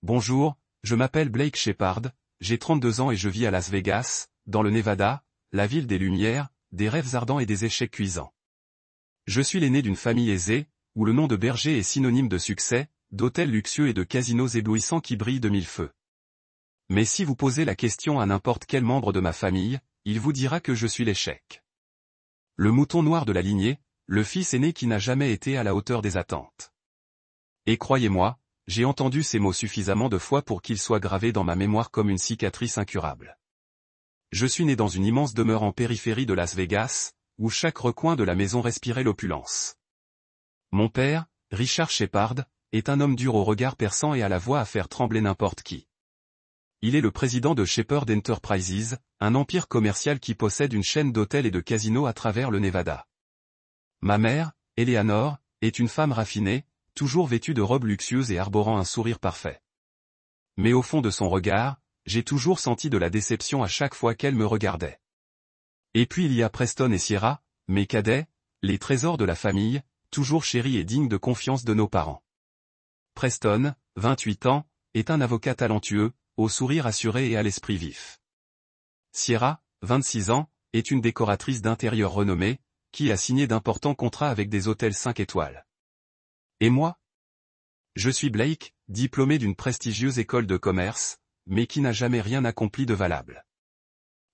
Bonjour, je m'appelle Blake Shepard, j'ai 32 ans et je vis à Las Vegas, dans le Nevada, la ville des lumières, des rêves ardents et des échecs cuisants. Je suis l'aîné d'une famille aisée, où le nom de berger est synonyme de succès, d'hôtels luxueux et de casinos éblouissants qui brillent de mille feux. Mais si vous posez la question à n'importe quel membre de ma famille, il vous dira que je suis l'échec. Le mouton noir de la lignée, le fils aîné qui n'a jamais été à la hauteur des attentes. Et croyez-moi, j'ai entendu ces mots suffisamment de fois pour qu'ils soient gravés dans ma mémoire comme une cicatrice incurable. Je suis né dans une immense demeure en périphérie de Las Vegas, où chaque recoin de la maison respirait l'opulence. Mon père, Richard Shepard, est un homme dur au regard perçant et à la voix à faire trembler n'importe qui. Il est le président de Shepard Enterprises, un empire commercial qui possède une chaîne d'hôtels et de casinos à travers le Nevada. Ma mère, Eleanor, est une femme raffinée, toujours vêtue de robes luxueuses et arborant un sourire parfait. Mais au fond de son regard, j'ai toujours senti de la déception à chaque fois qu'elle me regardait. Et puis il y a Preston et Sierra, mes cadets, les trésors de la famille, toujours chéris et dignes de confiance de nos parents. Preston, 28 ans, est un avocat talentueux, au sourire assuré et à l'esprit vif. Sierra, 26 ans, est une décoratrice d'intérieur renommée, qui a signé d'importants contrats avec des hôtels 5 étoiles. Et moi? Je suis Blake, diplômé d'une prestigieuse école de commerce, mais qui n'a jamais rien accompli de valable.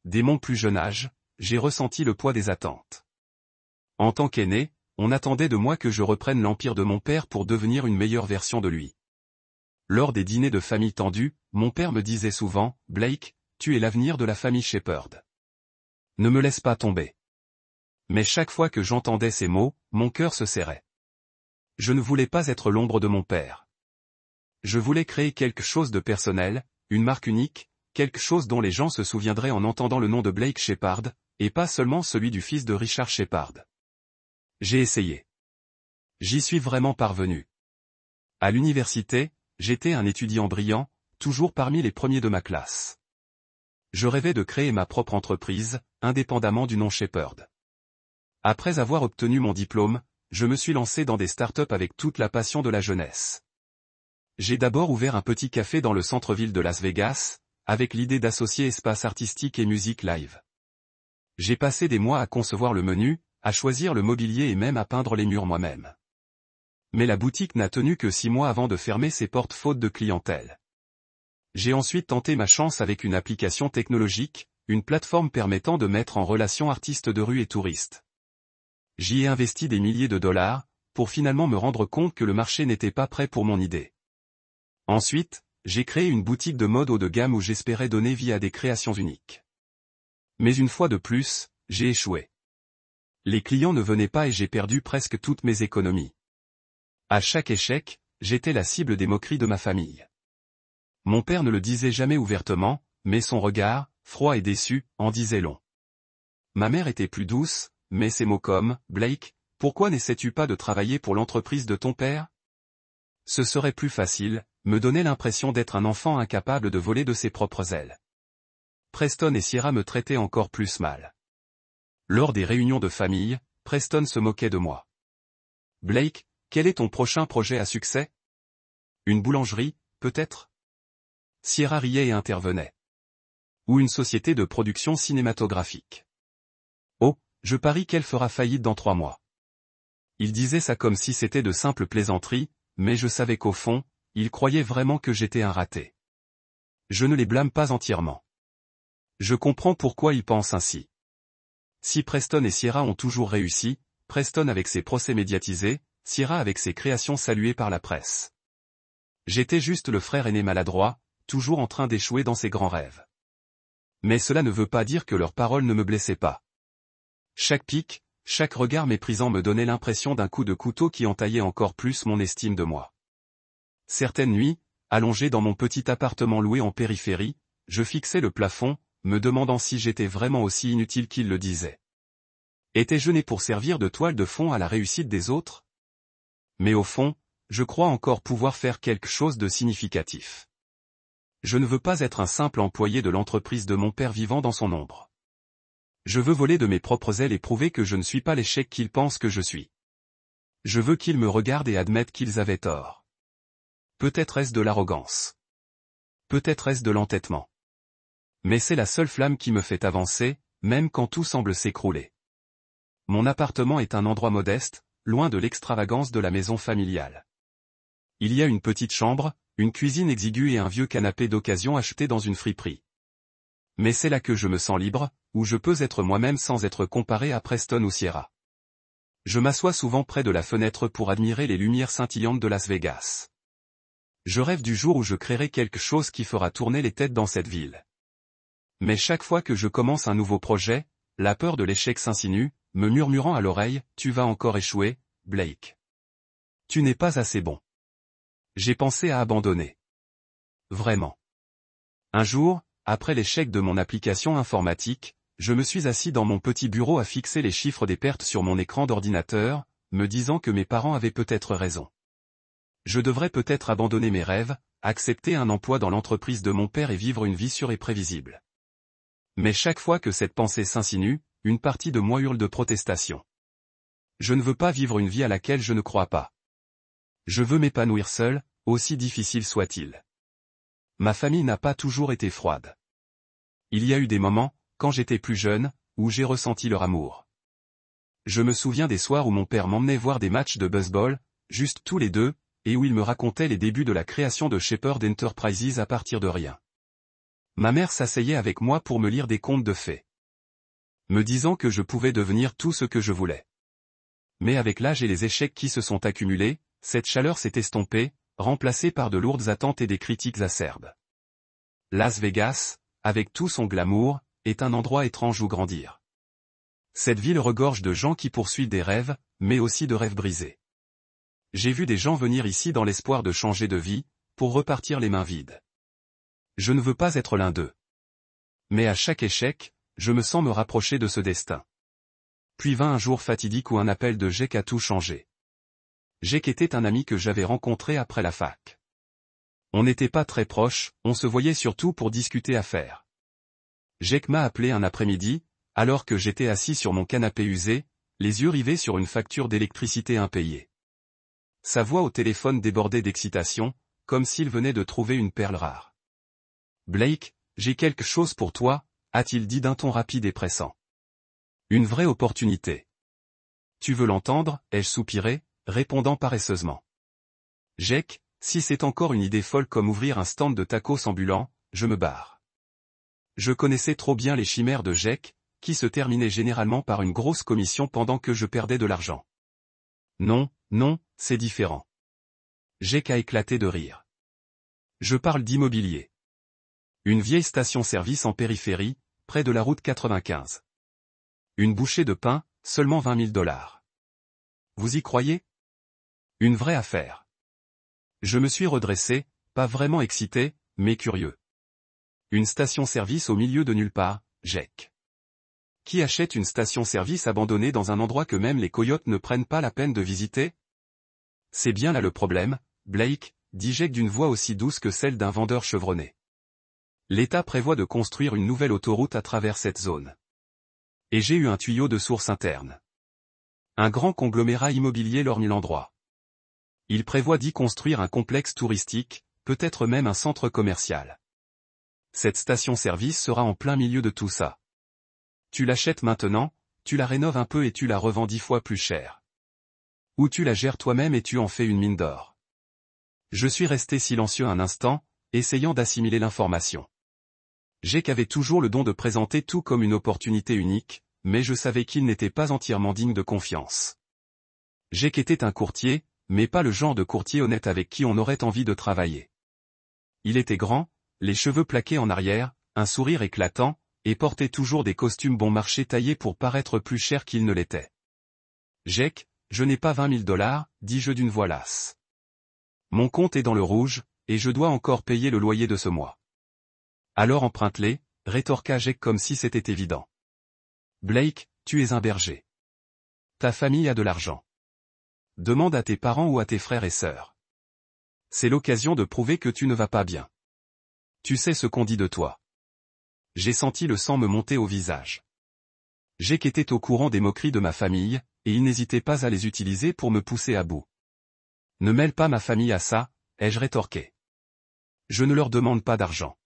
Dès mon plus jeune âge, j'ai ressenti le poids des attentes. En tant qu'aîné, on attendait de moi que je reprenne l'empire de mon père pour devenir une meilleure version de lui. Lors des dîners de famille tendus, mon père me disait souvent, « Blake, tu es l'avenir de la famille Shepard. Ne me laisse pas tomber. » Mais chaque fois que j'entendais ces mots, mon cœur se serrait. Je ne voulais pas être l'ombre de mon père. Je voulais créer quelque chose de personnel, une marque unique, quelque chose dont les gens se souviendraient en entendant le nom de Blake Shepard, et pas seulement celui du fils de Richard Shepard. J'ai essayé. J'y suis vraiment parvenu. À l'université, j'étais un étudiant brillant, toujours parmi les premiers de ma classe. Je rêvais de créer ma propre entreprise, indépendamment du nom Shepard. Après avoir obtenu mon diplôme, je me suis lancé dans des startups avec toute la passion de la jeunesse. J'ai d'abord ouvert un petit café dans le centre-ville de Las Vegas, avec l'idée d'associer espace artistique et musique live. J'ai passé des mois à concevoir le menu, à choisir le mobilier et même à peindre les murs moi-même. Mais la boutique n'a tenu que 6 mois avant de fermer ses portes faute de clientèle. J'ai ensuite tenté ma chance avec une application technologique, une plateforme permettant de mettre en relation artistes de rue et touristes. J'y ai investi des milliers de dollars, pour finalement me rendre compte que le marché n'était pas prêt pour mon idée. Ensuite, j'ai créé une boutique de mode haut de gamme où j'espérais donner vie à des créations uniques. Mais une fois de plus, j'ai échoué. Les clients ne venaient pas et j'ai perdu presque toutes mes économies. À chaque échec, j'étais la cible des moqueries de ma famille. Mon père ne le disait jamais ouvertement, mais son regard, froid et déçu, en disait long. Ma mère était plus douce, mais ces mots comme « Blake, pourquoi n'essaies-tu pas de travailler pour l'entreprise de ton père ? Ce serait plus facile », me donnaient l'impression d'être un enfant incapable de voler de ses propres ailes. Preston et Sierra me traitaient encore plus mal. Lors des réunions de famille, Preston se moquait de moi. « Blake, quel est ton prochain projet à succès ? Une boulangerie, peut-être ? » Sierra riait et intervenait. « Ou une société de production cinématographique. Oh, je parie qu'elle fera faillite dans 3 mois. » Il disait ça comme si c'était de simples plaisanteries, mais je savais qu'au fond, il croyait vraiment que j'étais un raté. Je ne les blâme pas entièrement. Je comprends pourquoi ils pensent ainsi. Si Preston et Sierra ont toujours réussi, Preston avec ses procès médiatisés, Sierra avec ses créations saluées par la presse. J'étais juste le frère aîné maladroit, toujours en train d'échouer dans ses grands rêves. Mais cela ne veut pas dire que leurs paroles ne me blessaient pas. Chaque pic, chaque regard méprisant me donnait l'impression d'un coup de couteau qui entaillait encore plus mon estime de moi. Certaines nuits, allongé dans mon petit appartement loué en périphérie, je fixais le plafond, me demandant si j'étais vraiment aussi inutile qu'il le disait. Étais-je né pour servir de toile de fond à la réussite des autres ? Mais au fond, je crois encore pouvoir faire quelque chose de significatif. Je ne veux pas être un simple employé de l'entreprise de mon père vivant dans son ombre. Je veux voler de mes propres ailes et prouver que je ne suis pas l'échec qu'ils pensent que je suis. Je veux qu'ils me regardent et admettent qu'ils avaient tort. Peut-être est-ce de l'arrogance. Peut-être est-ce de l'entêtement. Mais c'est la seule flamme qui me fait avancer, même quand tout semble s'écrouler. Mon appartement est un endroit modeste, loin de l'extravagance de la maison familiale. Il y a une petite chambre, une cuisine exiguë et un vieux canapé d'occasion acheté dans une friperie. Mais c'est là que je me sens libre, où je peux être moi-même sans être comparé à Preston ou Sierra. Je m'assois souvent près de la fenêtre pour admirer les lumières scintillantes de Las Vegas. Je rêve du jour où je créerai quelque chose qui fera tourner les têtes dans cette ville. Mais chaque fois que je commence un nouveau projet, la peur de l'échec s'insinue, me murmurant à l'oreille, « Tu vas encore échouer, Blake. Tu n'es pas assez bon. » J'ai pensé à abandonner. Vraiment. Un jour, après l'échec de mon application informatique, je me suis assis dans mon petit bureau à fixer les chiffres des pertes sur mon écran d'ordinateur, me disant que mes parents avaient peut-être raison. Je devrais peut-être abandonner mes rêves, accepter un emploi dans l'entreprise de mon père et vivre une vie sûre et prévisible. Mais chaque fois que cette pensée s'insinue, une partie de moi hurle de protestation. Je ne veux pas vivre une vie à laquelle je ne crois pas. Je veux m'épanouir seul, aussi difficile soit-il. Ma famille n'a pas toujours été froide. Il y a eu des moments, quand j'étais plus jeune, où j'ai ressenti leur amour. Je me souviens des soirs où mon père m'emmenait voir des matchs de baseball, juste tous les deux, et où il me racontait les débuts de la création de Shepherd Enterprises à partir de rien. Ma mère s'asseyait avec moi pour me lire des contes de fées, me disant que je pouvais devenir tout ce que je voulais. Mais avec l'âge et les échecs qui se sont accumulés, cette chaleur s'est estompée, remplacée par de lourdes attentes et des critiques acerbes. Las Vegas, avec tout son glamour, est un endroit étrange où grandir. Cette ville regorge de gens qui poursuivent des rêves, mais aussi de rêves brisés. J'ai vu des gens venir ici dans l'espoir de changer de vie, pour repartir les mains vides. Je ne veux pas être l'un d'eux. Mais à chaque échec, je me sens me rapprocher de ce destin. Puis vint un jour fatidique où un appel de Jake a tout changé. Jake était un ami que j'avais rencontré après la fac. On n'était pas très proches, on se voyait surtout pour discuter affaires. Jake m'a appelé un après-midi, alors que j'étais assis sur mon canapé usé, les yeux rivés sur une facture d'électricité impayée. Sa voix au téléphone débordait d'excitation, comme s'il venait de trouver une perle rare. « Blake, j'ai quelque chose pour toi », a-t-il dit d'un ton rapide et pressant. « Une vraie opportunité. »« Tu veux l'entendre » ai-je soupiré, répondant paresseusement. « Jake, si c'est encore une idée folle comme ouvrir un stand de tacos ambulant, je me barre. » Je connaissais trop bien les chimères de Jake, qui se terminaient généralement par une grosse commission pendant que je perdais de l'argent. Non, non, c'est différent. Jake a éclaté de rire. Je parle d'immobilier. Une vieille station-service en périphérie, près de la route 95. Une bouchée de pain, seulement $20 000. Vous y croyez? Une vraie affaire. Je me suis redressé, pas vraiment excité, mais curieux. Une station-service au milieu de nulle part, Jake. Qui achète une station-service abandonnée dans un endroit que même les coyotes ne prennent pas la peine de visiter? C'est bien là le problème, Blake, dit Jake d'une voix aussi douce que celle d'un vendeur chevronné. L'État prévoit de construire une nouvelle autoroute à travers cette zone. Et j'ai eu un tuyau de source interne. Un grand conglomérat immobilier lorgne l'endroit. Il prévoit d'y construire un complexe touristique, peut-être même un centre commercial. Cette station-service sera en plein milieu de tout ça. Tu l'achètes maintenant, tu la rénoves un peu et tu la revends 10 fois plus cher. Ou tu la gères toi-même et tu en fais une mine d'or. Je suis resté silencieux un instant, essayant d'assimiler l'information. Jake avait toujours le don de présenter tout comme une opportunité unique, mais je savais qu'il n'était pas entièrement digne de confiance. Jake était un courtier, mais pas le genre de courtier honnête avec qui on aurait envie de travailler. Il était grand, les cheveux plaqués en arrière, un sourire éclatant, et portait toujours des costumes bon marché taillés pour paraître plus cher qu'ils ne l'étaient. « Jake, je n'ai pas $20 000, dis-je d'une voix lasse. Mon compte est dans le rouge, et je dois encore payer le loyer de ce mois. » Alors emprunte-les, rétorqua Jake comme si c'était évident. Blake, tu es un berger. Ta famille a de l'argent. Demande à tes parents ou à tes frères et sœurs. C'est l'occasion de prouver que tu ne vas pas bien. Tu sais ce qu'on dit de toi. J'ai senti le sang me monter au visage. Jake était au courant des moqueries de ma famille, et il n'hésitait pas à les utiliser pour me pousser à bout. Ne mêle pas ma famille à ça, ai-je rétorqué. Je ne leur demande pas d'argent.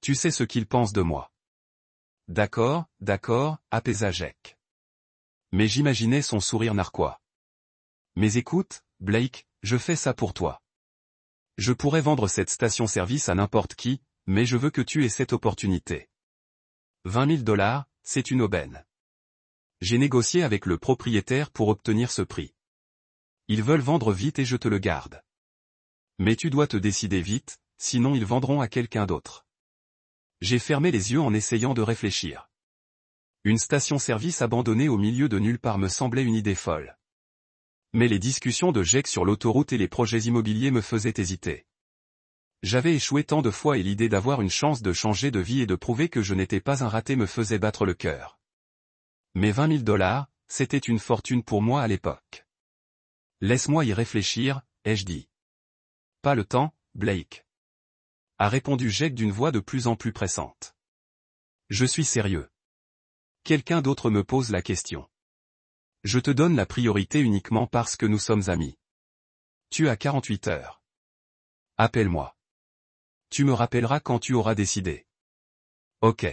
Tu sais ce qu'ils pensent de moi. D'accord, apaisa Jake. Mais j'imaginais son sourire narquois. Mais écoute, Blake, je fais ça pour toi. Je pourrais vendre cette station-service à n'importe qui, mais je veux que tu aies cette opportunité. 20 000 $, c'est une aubaine. J'ai négocié avec le propriétaire pour obtenir ce prix. Ils veulent vendre vite et je te le garde. Mais tu dois te décider vite, sinon ils vendront à quelqu'un d'autre. J'ai fermé les yeux en essayant de réfléchir. Une station-service abandonnée au milieu de nulle part me semblait une idée folle. Mais les discussions de Jake sur l'autoroute et les projets immobiliers me faisaient hésiter. J'avais échoué tant de fois et l'idée d'avoir une chance de changer de vie et de prouver que je n'étais pas un raté me faisait battre le cœur. Mais 20 000 $, c'était une fortune pour moi à l'époque. Laisse-moi y réfléchir, ai-je dit. Pas le temps, Blake. A répondu Jake d'une voix de plus en plus pressante. Je suis sérieux. Quelqu'un d'autre me pose la question. Je te donne la priorité uniquement parce que nous sommes amis. Tu as 48 heures. Appelle-moi. Tu me rappelleras quand tu auras décidé. Ok.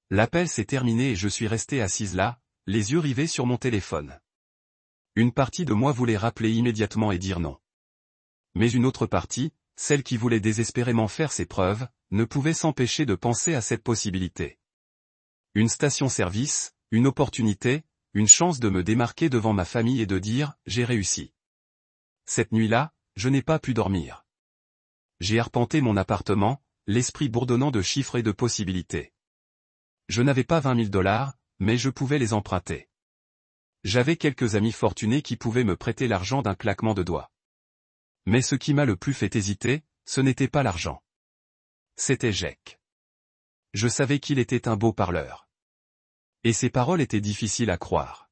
L'appel s'est terminé et je suis resté assise là, les yeux rivés sur mon téléphone. Une partie de moi voulait rappeler immédiatement et dire non. Mais une autre partie, celle qui voulait désespérément faire ses preuves, ne pouvait s'empêcher de penser à cette possibilité. Une station-service, une opportunité, une chance de me démarquer devant ma famille et de dire « j'ai réussi ». Cette nuit-là, je n'ai pas pu dormir. J'ai arpenté mon appartement, l'esprit bourdonnant de chiffres et de possibilités. Je n'avais pas 20 000 $, mais je pouvais les emprunter. J'avais quelques amis fortunés qui pouvaient me prêter l'argent d'un claquement de doigts. Mais ce qui m'a le plus fait hésiter, ce n'était pas l'argent. C'était Jake. Je savais qu'il était un beau parleur. Et ses paroles étaient difficiles à croire.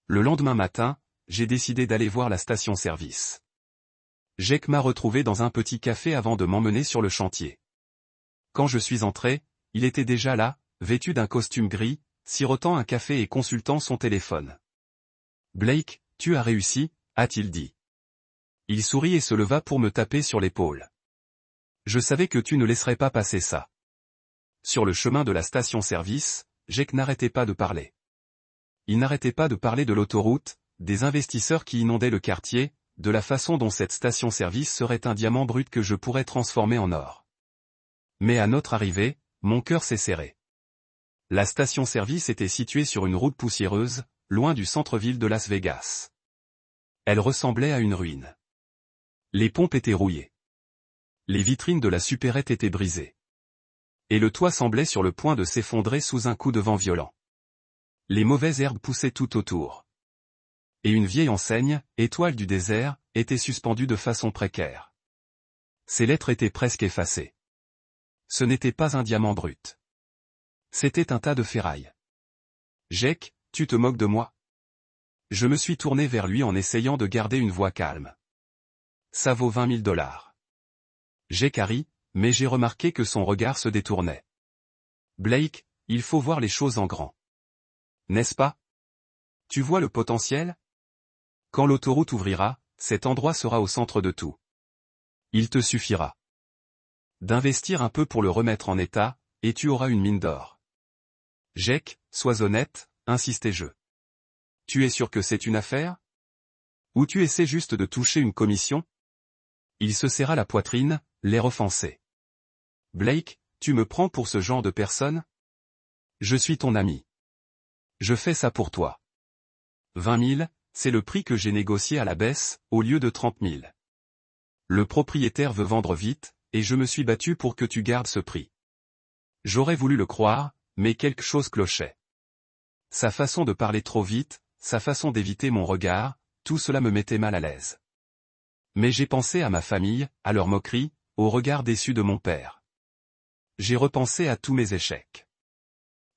Le lendemain matin, j'ai décidé d'aller voir la station-service. Jake m'a retrouvé dans un petit café avant de m'emmener sur le chantier. Quand je suis entré, il était déjà là, vêtu d'un costume gris, sirotant un café et consultant son téléphone. « Blake, tu as réussi » a-t-il dit. Il sourit et se leva pour me taper sur l'épaule. « Je savais que tu ne laisserais pas passer ça. » Sur le chemin de la station-service, Jake n'arrêtait pas de parler. Il n'arrêtait pas de parler de l'autoroute, des investisseurs qui inondaient le quartier, de la façon dont cette station-service serait un diamant brut que je pourrais transformer en or. Mais à notre arrivée, mon cœur s'est serré. La station-service était située sur une route poussiéreuse, loin du centre-ville de Las Vegas. Elle ressemblait à une ruine. Les pompes étaient rouillées. Les vitrines de la supérette étaient brisées. Et le toit semblait sur le point de s'effondrer sous un coup de vent violent. Les mauvaises herbes poussaient tout autour. Et une vieille enseigne, étoile du désert, était suspendue de façon précaire. Ses lettres étaient presque effacées. Ce n'était pas un diamant brut. C'était un tas de ferraille. « Jake, tu te moques de moi ?» Je me suis tourné vers lui en essayant de garder une voix calme. « Ça vaut 20 000 $. Jake a ri, mais j'ai remarqué que son regard se détournait. « Blake, il faut voir les choses en grand. N'est-ce pas? Tu vois le potentiel? Quand l'autoroute ouvrira, cet endroit sera au centre de tout. Il te suffira d'investir un peu pour le remettre en état, et tu auras une mine d'or. » Jake, sois honnête, insistai-je. Tu es sûr que c'est une affaire? Ou tu essaies juste de toucher une commission? Il se serra la poitrine, l'air offensé. Blake, tu me prends pour ce genre de personne? Je suis ton ami. Je fais ça pour toi. 20 000, c'est le prix que j'ai négocié à la baisse, au lieu de 30 000. Le propriétaire veut vendre vite, et je me suis battu pour que tu gardes ce prix. J'aurais voulu le croire, mais quelque chose clochait. Sa façon de parler trop vite, sa façon d'éviter mon regard, tout cela me mettait mal à l'aise. Mais j'ai pensé à ma famille, à leur moquerie, au regard déçu de mon père. J'ai repensé à tous mes échecs.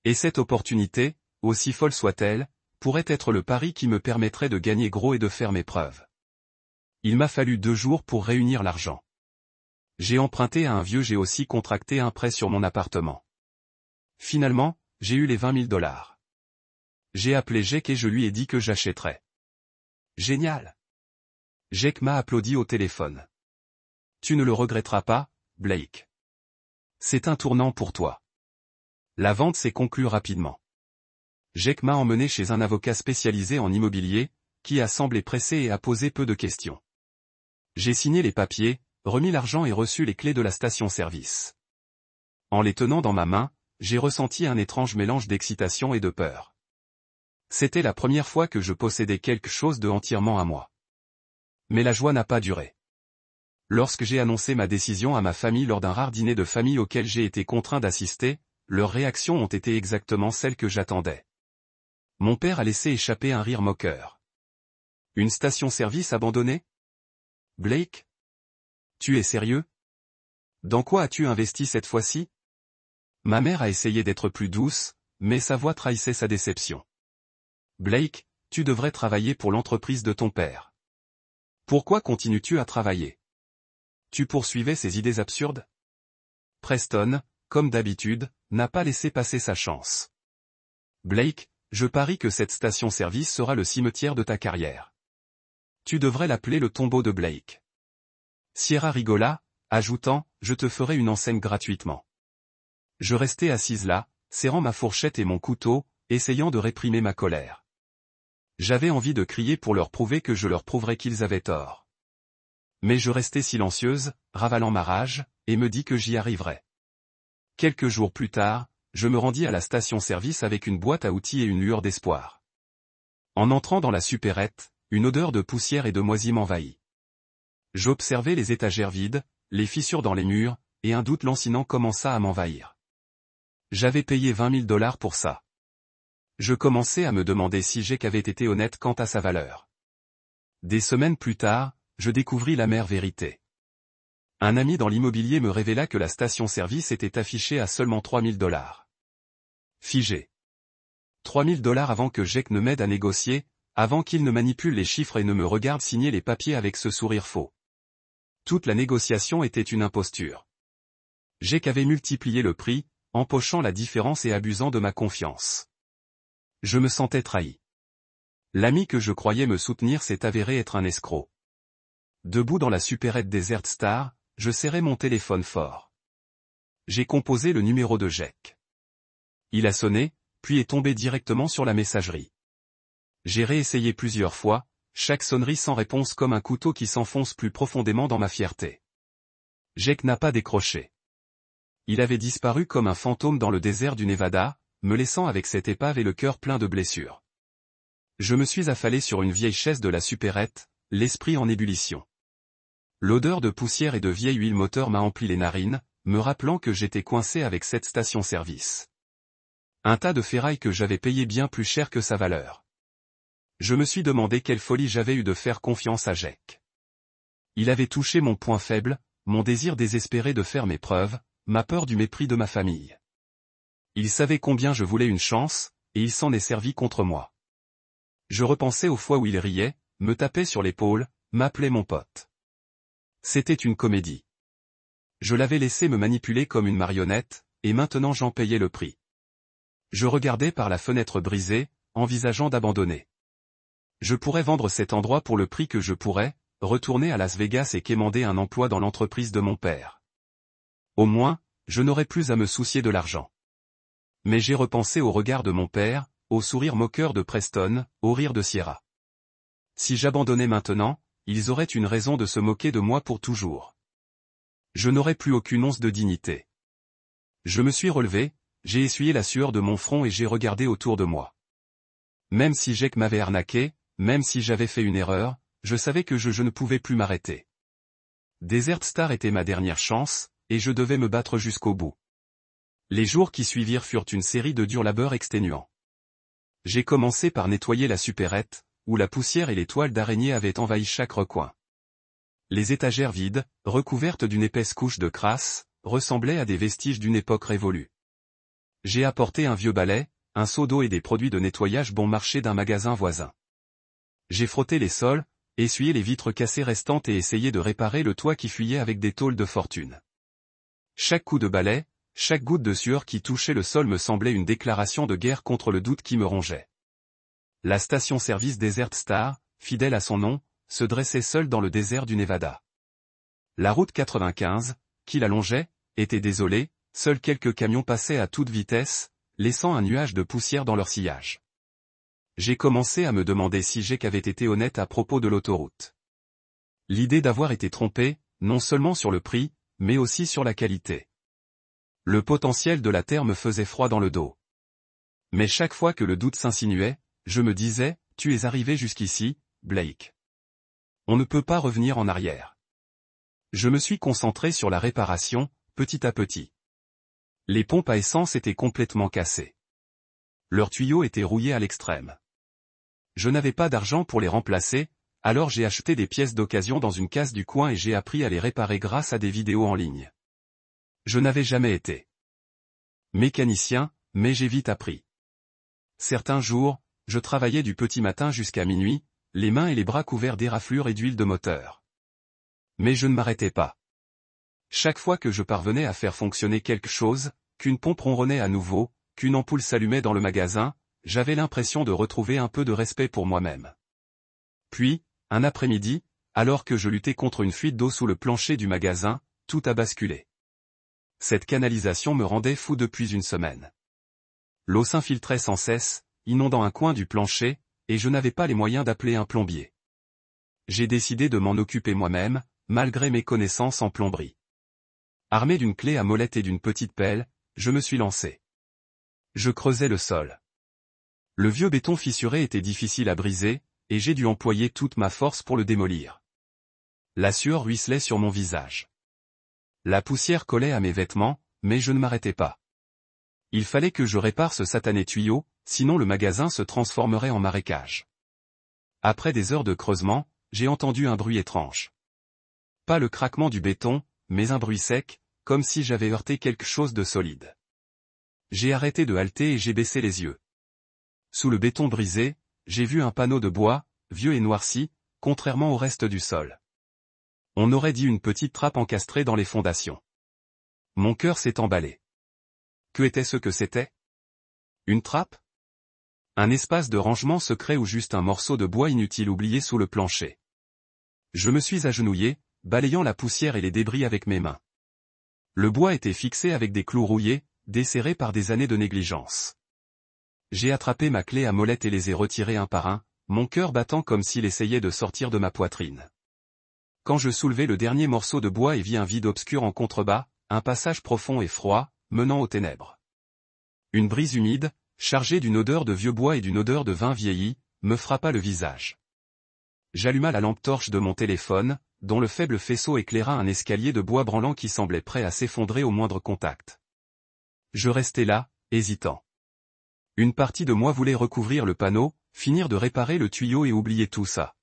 Et cette opportunité, aussi folle soit-elle, pourrait être le pari qui me permettrait de gagner gros et de faire mes preuves. Il m'a fallu 2 jours pour réunir l'argent. J'ai emprunté à un vieux, j'ai aussi contracté un prêt sur mon appartement. Finalement, j'ai eu les 20 000 $. J'ai appelé Jake et je lui ai dit que j'achèterais. Génial! Jake m'a applaudi au téléphone. Tu ne le regretteras pas, Blake. C'est un tournant pour toi. La vente s'est conclue rapidement. Jake m'a emmené chez un avocat spécialisé en immobilier, qui a semblé pressé et a posé peu de questions. J'ai signé les papiers, remis l'argent et reçu les clés de la station-service. En les tenant dans ma main, j'ai ressenti un étrange mélange d'excitation et de peur. C'était la première fois que je possédais quelque chose de entièrement à moi. Mais la joie n'a pas duré. Lorsque j'ai annoncé ma décision à ma famille lors d'un rare dîner de famille auquel j'ai été contraint d'assister, leurs réactions ont été exactement celles que j'attendais. Mon père a laissé échapper un rire moqueur. Une station-service abandonnée? Blake? Tu es sérieux? Dans quoi as-tu investi cette fois-ci? Ma mère a essayé d'être plus douce, mais sa voix trahissait sa déception. Blake, tu devrais travailler pour l'entreprise de ton père. Pourquoi continues-tu à travailler? Tu poursuivais ces idées absurdes? Preston, comme d'habitude, n'a pas laissé passer sa chance. Blake, je parie que cette station-service sera le cimetière de ta carrière. Tu devrais l'appeler le tombeau de Blake. Sierra rigola, ajoutant, je te ferai une enseigne gratuitement. Je restais assise là, serrant ma fourchette et mon couteau, essayant de réprimer ma colère. J'avais envie de crier pour leur prouver que je leur prouverais qu'ils avaient tort. Mais je restais silencieuse, ravalant ma rage, et me dis que j'y arriverais. Quelques jours plus tard, je me rendis à la station-service avec une boîte à outils et une lueur d'espoir. En entrant dans la supérette, une odeur de poussière et de moisi m'envahit. J'observais les étagères vides, les fissures dans les murs, et un doute lancinant commença à m'envahir. J'avais payé $20 000 pour ça. Je commençais à me demander si Jake avait été honnête quant à sa valeur. Des semaines plus tard, je découvris l'amère vérité. Un ami dans l'immobilier me révéla que la station-service était affichée à seulement $3 000. Figé. $3 000 avant que Jake ne m'aide à négocier, avant qu'il ne manipule les chiffres et ne me regarde signer les papiers avec ce sourire faux. Toute la négociation était une imposture. Jake avait multiplié le prix, empochant la différence et abusant de ma confiance. Je me sentais trahi. L'ami que je croyais me soutenir s'est avéré être un escroc. Debout dans la supérette Desert Star, je serrais mon téléphone fort. J'ai composé le numéro de Jake. Il a sonné, puis est tombé directement sur la messagerie. J'ai réessayé plusieurs fois, chaque sonnerie sans réponse comme un couteau qui s'enfonce plus profondément dans ma fierté. Jake n'a pas décroché. Il avait disparu comme un fantôme dans le désert du Nevada, me laissant avec cette épave et le cœur plein de blessures. Je me suis affalé sur une vieille chaise de la supérette, l'esprit en ébullition. L'odeur de poussière et de vieille huile moteur m'a empli les narines, me rappelant que j'étais coincé avec cette station-service. Un tas de ferraille que j'avais payé bien plus cher que sa valeur. Je me suis demandé quelle folie j'avais eu de faire confiance à Jake. Il avait touché mon point faible, mon désir désespéré de faire mes preuves, ma peur du mépris de ma famille. Il savait combien je voulais une chance, et il s'en est servi contre moi. Je repensais aux fois où il riait, me tapait sur l'épaule, m'appelait mon pote. C'était une comédie. Je l'avais laissé me manipuler comme une marionnette, et maintenant j'en payais le prix. Je regardais par la fenêtre brisée, envisageant d'abandonner. Je pourrais vendre cet endroit pour le prix que je pourrais, retourner à Las Vegas et quémander un emploi dans l'entreprise de mon père. Au moins, je n'aurais plus à me soucier de l'argent. Mais j'ai repensé au regard de mon père, au sourire moqueur de Preston, au rire de Sierra. Si j'abandonnais maintenant, ils auraient une raison de se moquer de moi pour toujours. Je n'aurais plus aucune once de dignité. Je me suis relevé, j'ai essuyé la sueur de mon front et j'ai regardé autour de moi. Même si Jake m'avait arnaqué, même si j'avais fait une erreur, je savais que je ne pouvais plus m'arrêter. Desert Star était ma dernière chance, et je devais me battre jusqu'au bout. Les jours qui suivirent furent une série de durs labeurs exténuants. J'ai commencé par nettoyer la supérette, où la poussière et les toiles d'araignée avaient envahi chaque recoin. Les étagères vides, recouvertes d'une épaisse couche de crasse, ressemblaient à des vestiges d'une époque révolue. J'ai apporté un vieux balai, un seau d'eau et des produits de nettoyage bon marché d'un magasin voisin. J'ai frotté les sols, essuyé les vitres cassées restantes et essayé de réparer le toit qui fuyait avec des tôles de fortune. Chaque coup de balai, chaque goutte de sueur qui touchait le sol me semblait une déclaration de guerre contre le doute qui me rongeait. La station-service Desert Star, fidèle à son nom, se dressait seule dans le désert du Nevada. La route 95, qui la longeait, était désolée, seuls quelques camions passaient à toute vitesse, laissant un nuage de poussière dans leur sillage. J'ai commencé à me demander si Jake avait été honnête à propos de l'autoroute. L'idée d'avoir été trompé, non seulement sur le prix, mais aussi sur la qualité. Le potentiel de la terre me faisait froid dans le dos. Mais chaque fois que le doute s'insinuait, je me disais, tu es arrivé jusqu'ici, Blake. On ne peut pas revenir en arrière. Je me suis concentré sur la réparation, petit à petit. Les pompes à essence étaient complètement cassées. Leurs tuyaux étaient rouillés à l'extrême. Je n'avais pas d'argent pour les remplacer, alors j'ai acheté des pièces d'occasion dans une casse du coin et j'ai appris à les réparer grâce à des vidéos en ligne. Je n'avais jamais été mécanicien, mais j'ai vite appris. Certains jours, je travaillais du petit matin jusqu'à minuit, les mains et les bras couverts d'éraflures et d'huile de moteur. Mais je ne m'arrêtais pas. Chaque fois que je parvenais à faire fonctionner quelque chose, qu'une pompe ronronnait à nouveau, qu'une ampoule s'allumait dans le magasin, j'avais l'impression de retrouver un peu de respect pour moi-même. Puis, un après-midi, alors que je luttais contre une fuite d'eau sous le plancher du magasin, tout a basculé. Cette canalisation me rendait fou depuis une semaine. L'eau s'infiltrait sans cesse, inondant un coin du plancher, et je n'avais pas les moyens d'appeler un plombier. J'ai décidé de m'en occuper moi-même, malgré mes connaissances en plomberie. Armé d'une clé à molette et d'une petite pelle, je me suis lancé. Je creusais le sol. Le vieux béton fissuré était difficile à briser, et j'ai dû employer toute ma force pour le démolir. La sueur ruisselait sur mon visage. La poussière collait à mes vêtements, mais je ne m'arrêtais pas. Il fallait que je répare ce satané tuyau, sinon le magasin se transformerait en marécage. Après des heures de creusement, j'ai entendu un bruit étrange. Pas le craquement du béton, mais un bruit sec, comme si j'avais heurté quelque chose de solide. J'ai arrêté de halter et j'ai baissé les yeux. Sous le béton brisé, j'ai vu un panneau de bois, vieux et noirci, contrairement au reste du sol. On aurait dit une petite trappe encastrée dans les fondations. Mon cœur s'est emballé. Que était-ce que c'était? Une trappe? Un espace de rangement secret ou juste un morceau de bois inutile oublié sous le plancher? Je me suis agenouillé, balayant la poussière et les débris avec mes mains. Le bois était fixé avec des clous rouillés, desserrés par des années de négligence. J'ai attrapé ma clé à molette et les ai retirés un par un, mon cœur battant comme s'il essayait de sortir de ma poitrine. Quand je soulevai le dernier morceau de bois et vis un vide obscur en contrebas, un passage profond et froid, menant aux ténèbres. Une brise humide, chargée d'une odeur de vieux bois et d'une odeur de vin vieilli, me frappa le visage. J'alluma la lampe torche de mon téléphone, dont le faible faisceau éclaira un escalier de bois branlant qui semblait prêt à s'effondrer au moindre contact. Je restai là, hésitant. Une partie de moi voulait recouvrir le panneau, finir de réparer le tuyau et oublier tout ça.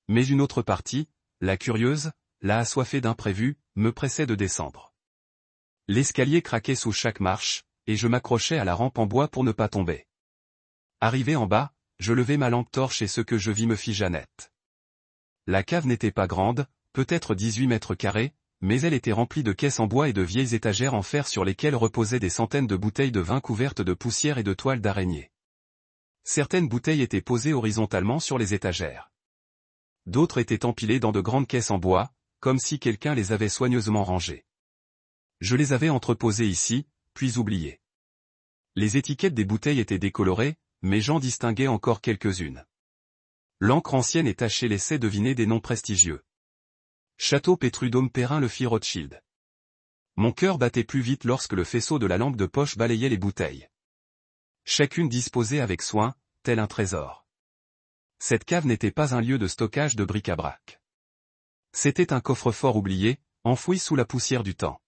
Mais une autre partie, la curieuse, la assoiffée d'imprévu, me pressait de descendre. L'escalier craquait sous chaque marche, et je m'accrochais à la rampe en bois pour ne pas tomber. Arrivé en bas, je levai ma lampe torche et ce que je vis me figea net. La cave n'était pas grande, peut-être 18 mètres carrés, mais elle était remplie de caisses en bois et de vieilles étagères en fer sur lesquelles reposaient des centaines de bouteilles de vin couvertes de poussière et de toiles d'araignée. Certaines bouteilles étaient posées horizontalement sur les étagères. D'autres étaient empilées dans de grandes caisses en bois, comme si quelqu'un les avait soigneusement rangées. Je les avais entreposées ici, puis oubliées. Les étiquettes des bouteilles étaient décolorées, mais j'en distinguais encore quelques-unes. L'encre ancienne et tachée laissait deviner des noms prestigieux. Château Pétrudome Perrin le fit Rothschild. Mon cœur battait plus vite lorsque le faisceau de la lampe de poche balayait les bouteilles. Chacune disposée avec soin, tel un trésor. Cette cave n'était pas un lieu de stockage de bric-à-brac. C'était un coffre-fort oublié, enfoui sous la poussière du temps.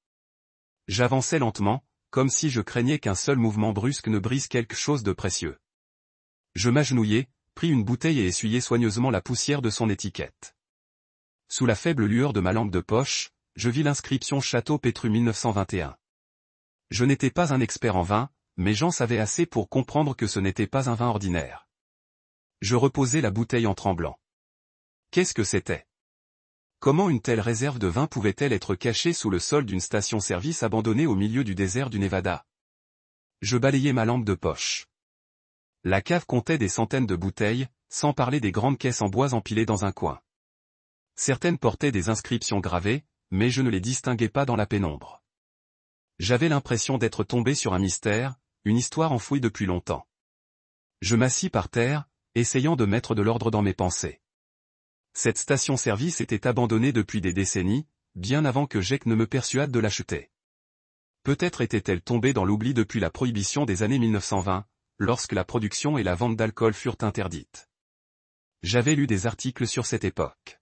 J'avançais lentement, comme si je craignais qu'un seul mouvement brusque ne brise quelque chose de précieux. Je m'agenouillai, pris une bouteille et essuyai soigneusement la poussière de son étiquette. Sous la faible lueur de ma lampe de poche, je vis l'inscription Château Pétru 1921. Je n'étais pas un expert en vin, mais j'en savais assez pour comprendre que ce n'était pas un vin ordinaire. Je reposai la bouteille en tremblant. Qu'est-ce que c'était? Comment une telle réserve de vin pouvait-elle être cachée sous le sol d'une station-service abandonnée au milieu du désert du Nevada? Je balayai ma lampe de poche. La cave comptait des centaines de bouteilles, sans parler des grandes caisses en bois empilées dans un coin. Certaines portaient des inscriptions gravées, mais je ne les distinguais pas dans la pénombre. J'avais l'impression d'être tombé sur un mystère, une histoire enfouie depuis longtemps. Je m'assis par terre, essayant de mettre de l'ordre dans mes pensées. Cette station-service était abandonnée depuis des décennies, bien avant que Jack ne me persuade de l'acheter. Peut-être était-elle tombée dans l'oubli depuis la prohibition des années 1920, lorsque la production et la vente d'alcool furent interdites. J'avais lu des articles sur cette époque.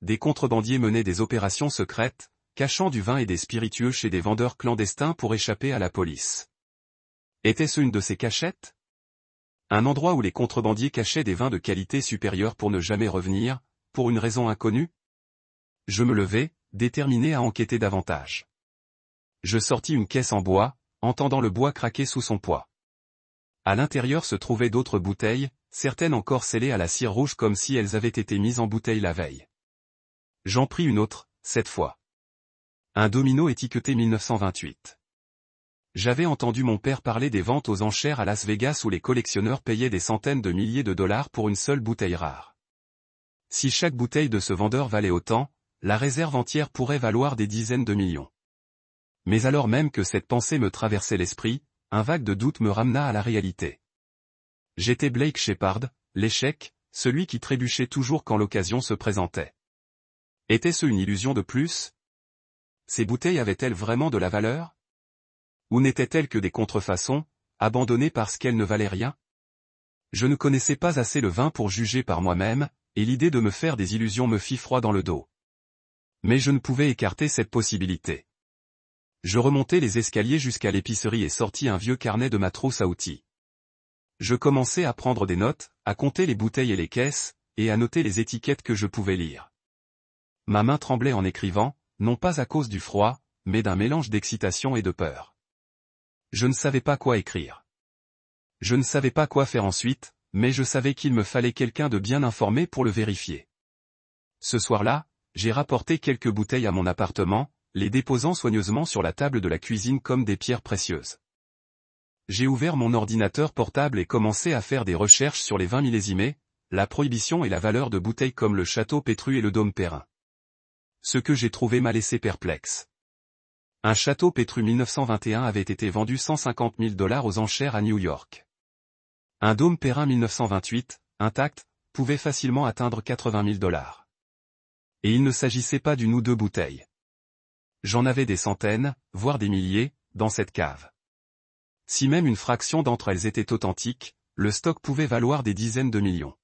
Des contrebandiers menaient des opérations secrètes, cachant du vin et des spiritueux chez des vendeurs clandestins pour échapper à la police. Était-ce une de ces cachettes? Un endroit où les contrebandiers cachaient des vins de qualité supérieure pour ne jamais revenir, pour une raison inconnue? Je me levai, déterminé à enquêter davantage. Je sortis une caisse en bois, entendant le bois craquer sous son poids. À l'intérieur se trouvaient d'autres bouteilles, certaines encore scellées à la cire rouge comme si elles avaient été mises en bouteille la veille. J'en pris une autre, cette fois. Un domino étiqueté 1928. J'avais entendu mon père parler des ventes aux enchères à Las Vegas où les collectionneurs payaient des centaines de milliers de dollars pour une seule bouteille rare. Si chaque bouteille de ce vendeur valait autant, la réserve entière pourrait valoir des dizaines de millions. Mais alors même que cette pensée me traversait l'esprit, un vague de doute me ramena à la réalité. J'étais Blake Shepard, l'échec, celui qui trébuchait toujours quand l'occasion se présentait. Était-ce une illusion de plus? Ces bouteilles avaient-elles vraiment de la valeur? Ou n'étaient-elles que des contrefaçons, abandonnées parce qu'elles ne valaient rien? Je ne connaissais pas assez le vin pour juger par moi-même, et l'idée de me faire des illusions me fit froid dans le dos. Mais je ne pouvais écarter cette possibilité. Je remontai les escaliers jusqu'à l'épicerie et sortis un vieux carnet de ma trousse à outils. Je commençai à prendre des notes, à compter les bouteilles et les caisses, et à noter les étiquettes que je pouvais lire. Ma main tremblait en écrivant, non pas à cause du froid, mais d'un mélange d'excitation et de peur. Je ne savais pas quoi écrire. Je ne savais pas quoi faire ensuite, mais je savais qu'il me fallait quelqu'un de bien informé pour le vérifier. Ce soir-là, j'ai rapporté quelques bouteilles à mon appartement, les déposant soigneusement sur la table de la cuisine comme des pierres précieuses. J'ai ouvert mon ordinateur portable et commencé à faire des recherches sur les vins millésimés, la prohibition et la valeur de bouteilles comme le Château Pétru et le Dom Perrin. Ce que j'ai trouvé m'a laissé perplexe. Un Château Pétru 1921 avait été vendu 150 000 $ aux enchères à New York. Un Dom Perrin 1928, intact, pouvait facilement atteindre 80 000 $. Et il ne s'agissait pas d'une ou deux bouteilles. J'en avais des centaines, voire des milliers, dans cette cave. Si même une fraction d'entre elles était authentique, le stock pouvait valoir des dizaines de millions.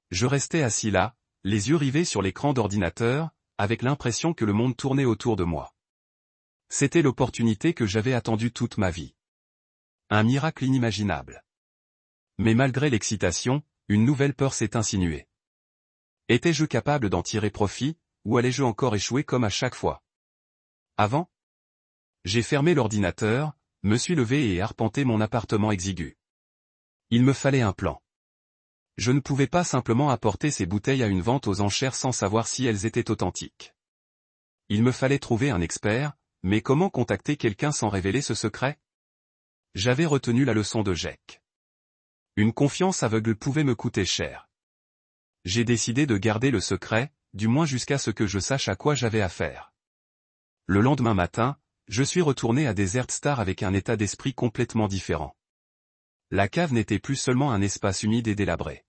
Je restais assis là, les yeux rivés sur l'écran d'ordinateur, avec l'impression que le monde tournait autour de moi. C'était l'opportunité que j'avais attendue toute ma vie. Un miracle inimaginable. Mais malgré l'excitation, une nouvelle peur s'est insinuée. Étais-je capable d'en tirer profit, ou allais-je encore échouer comme à chaque fois? Avant? J'ai fermé l'ordinateur, me suis levé et arpenté mon appartement exigu. Il me fallait un plan. Je ne pouvais pas simplement apporter ces bouteilles à une vente aux enchères sans savoir si elles étaient authentiques. Il me fallait trouver un expert, mais comment contacter quelqu'un sans révéler ce secret? J'avais retenu la leçon de Jack. Une confiance aveugle pouvait me coûter cher. J'ai décidé de garder le secret, du moins jusqu'à ce que je sache à quoi j'avais affaire. Le lendemain matin, je suis retourné à Desert Star avec un état d'esprit complètement différent. La cave n'était plus seulement un espace humide et délabré.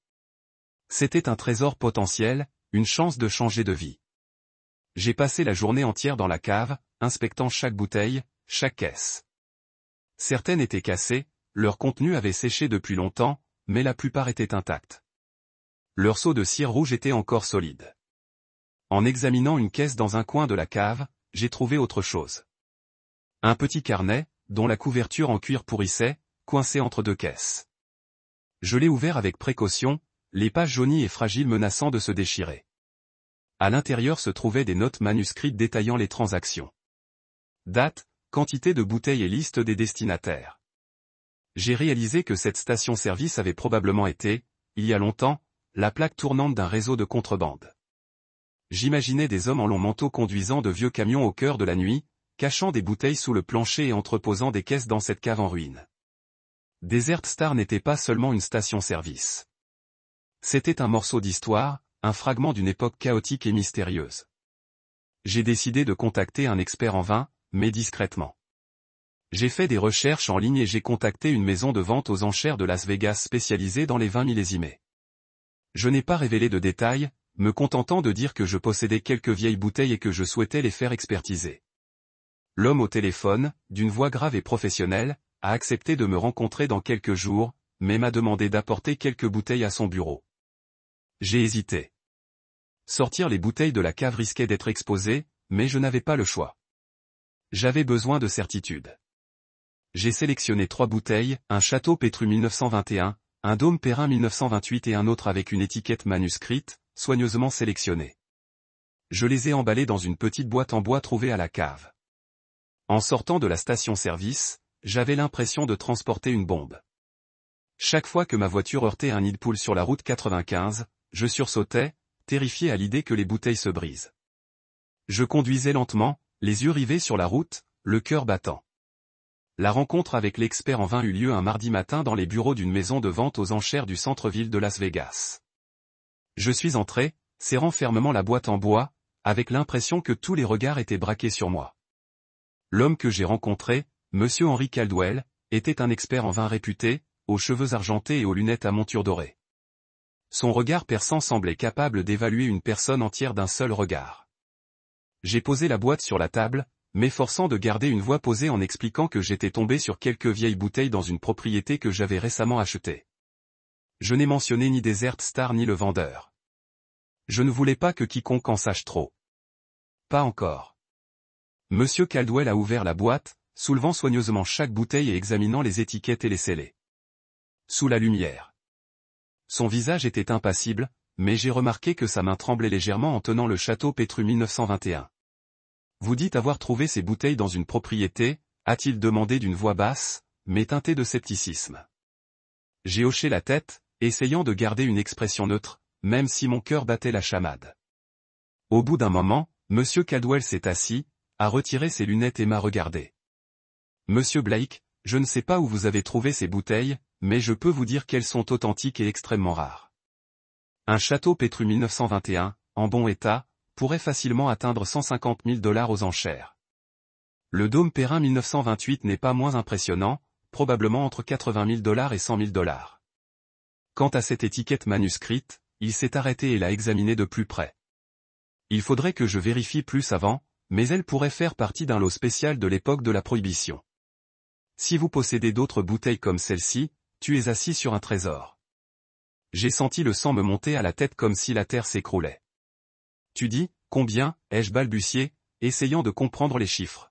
C'était un trésor potentiel, une chance de changer de vie. J'ai passé la journée entière dans la cave, inspectant chaque bouteille, chaque caisse. Certaines étaient cassées, leur contenu avait séché depuis longtemps, mais la plupart étaient intacts. Leur seau de cire rouge était encore solide. En examinant une caisse dans un coin de la cave, j'ai trouvé autre chose. Un petit carnet, dont la couverture en cuir pourrissait, coincé entre deux caisses. Je l'ai ouvert avec précaution, les pages jaunies et fragiles menaçant de se déchirer. À l'intérieur se trouvaient des notes manuscrites détaillant les transactions. Date, quantité de bouteilles et liste des destinataires. J'ai réalisé que cette station-service avait probablement été, il y a longtemps, la plaque tournante d'un réseau de contrebande. J'imaginais des hommes en long manteau conduisant de vieux camions au cœur de la nuit, cachant des bouteilles sous le plancher et entreposant des caisses dans cette cave en ruine. Desert Star n'était pas seulement une station-service. C'était un morceau d'histoire, un fragment d'une époque chaotique et mystérieuse. J'ai décidé de contacter un expert en vin, mais discrètement. J'ai fait des recherches en ligne et j'ai contacté une maison de vente aux enchères de Las Vegas spécialisée dans les vins millésimés. Je n'ai pas révélé de détails, me contentant de dire que je possédais quelques vieilles bouteilles et que je souhaitais les faire expertiser. L'homme au téléphone, d'une voix grave et professionnelle, a accepté de me rencontrer dans quelques jours, mais m'a demandé d'apporter quelques bouteilles à son bureau. J'ai hésité. Sortir les bouteilles de la cave risquait d'être exposé, mais je n'avais pas le choix. J'avais besoin de certitude. J'ai sélectionné 3 bouteilles, un Château Pétru 1921, un Dom Perrin 1928 et un autre avec une étiquette manuscrite, soigneusement sélectionnée. Je les ai emballées dans une petite boîte en bois trouvée à la cave. En sortant de la station-service, j'avais l'impression de transporter une bombe. Chaque fois que ma voiture heurtait un nid de poule sur la route 95, je sursautais, terrifié à l'idée que les bouteilles se brisent. Je conduisais lentement, les yeux rivés sur la route, le cœur battant. La rencontre avec l'expert en vin eut lieu un mardi matin dans les bureaux d'une maison de vente aux enchères du centre-ville de Las Vegas. Je suis entré, serrant fermement la boîte en bois, avec l'impression que tous les regards étaient braqués sur moi. L'homme que j'ai rencontré, Monsieur Henry Caldwell, était un expert en vin réputé, aux cheveux argentés et aux lunettes à monture dorée. Son regard perçant semblait capable d'évaluer une personne entière d'un seul regard. J'ai posé la boîte sur la table, m'efforçant de garder une voix posée en expliquant que j'étais tombé sur quelques vieilles bouteilles dans une propriété que j'avais récemment achetée. Je n'ai mentionné ni Desert Star ni le vendeur. Je ne voulais pas que quiconque en sache trop. Pas encore. Monsieur Caldwell a ouvert la boîte, soulevant soigneusement chaque bouteille et examinant les étiquettes et les scellés. Sous la lumière. Son visage était impassible, mais j'ai remarqué que sa main tremblait légèrement en tenant le Château Pétru 1921. Vous dites avoir trouvé ces bouteilles dans une propriété, a-t-il demandé d'une voix basse, mais teintée de scepticisme. J'ai hoché la tête, essayant de garder une expression neutre, même si mon cœur battait la chamade. Au bout d'un moment, Monsieur Caldwell s'est assis, a retiré ses lunettes et m'a regardé. Monsieur Blake, je ne sais pas où vous avez trouvé ces bouteilles, mais je peux vous dire qu'elles sont authentiques et extrêmement rares. Un Château Pétru 1921, en bon état, pourrait facilement atteindre 150 000 $ aux enchères. Le Dom Perrin 1928 n'est pas moins impressionnant, probablement entre 80 000 $ et 100 000 $. Quant à cette étiquette manuscrite, il s'est arrêté et l'a examinée de plus près. Il faudrait que je vérifie plus avant, mais elle pourrait faire partie d'un lot spécial de l'époque de la Prohibition. Si vous possédez d'autres bouteilles comme celle-ci, tu es assis sur un trésor. J'ai senti le sang me monter à la tête comme si la terre s'écroulait. Tu dis, combien, ai-je balbutié, essayant de comprendre les chiffres.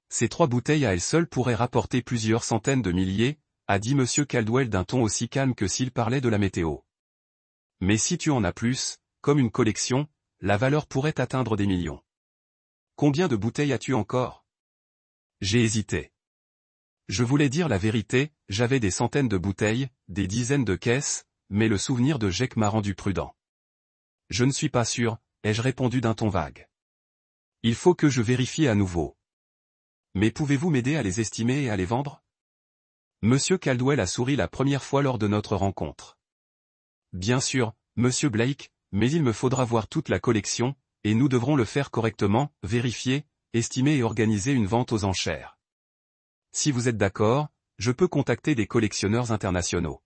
Ces 3 bouteilles à elles seules pourraient rapporter plusieurs centaines de milliers, a dit Monsieur Caldwell d'un ton aussi calme que s'il parlait de la météo. Mais si tu en as plus, comme une collection, la valeur pourrait atteindre des millions. Combien de bouteilles as-tu encore? J'ai hésité. Je voulais dire la vérité, j'avais des centaines de bouteilles, des dizaines de caisses, mais le souvenir de Jake m'a rendu prudent. Je ne suis pas sûr, ai-je répondu d'un ton vague. Il faut que je vérifie à nouveau. Mais pouvez-vous m'aider à les estimer et à les vendre? Monsieur Caldwell a souri la première fois lors de notre rencontre. Bien sûr, Monsieur Blake, mais il me faudra voir toute la collection, et nous devrons le faire correctement, vérifier, estimer et organiser une vente aux enchères. Si vous êtes d'accord, je peux contacter des collectionneurs internationaux.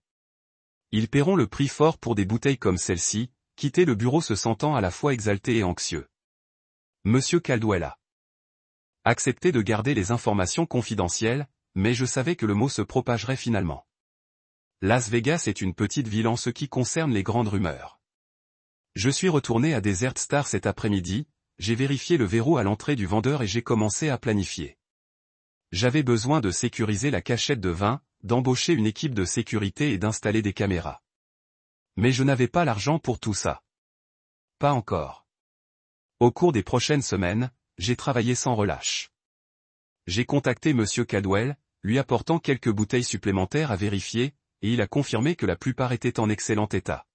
Ils paieront le prix fort pour des bouteilles comme celle-ci, quitter le bureau se sentant à la fois exalté et anxieux. Monsieur Caldwell a accepté de garder les informations confidentielles, mais je savais que le mot se propagerait finalement. Las Vegas est une petite ville en ce qui concerne les grandes rumeurs. Je suis retourné à Desert Star cet après-midi, j'ai vérifié le verrou à l'entrée du vendeur et j'ai commencé à planifier. J'avais besoin de sécuriser la cachette de vin, d'embaucher une équipe de sécurité et d'installer des caméras. Mais je n'avais pas l'argent pour tout ça. Pas encore. Au cours des prochaines semaines, j'ai travaillé sans relâche. J'ai contacté Monsieur Caldwell, lui apportant quelques bouteilles supplémentaires à vérifier, et il a confirmé que la plupart étaient en excellent état.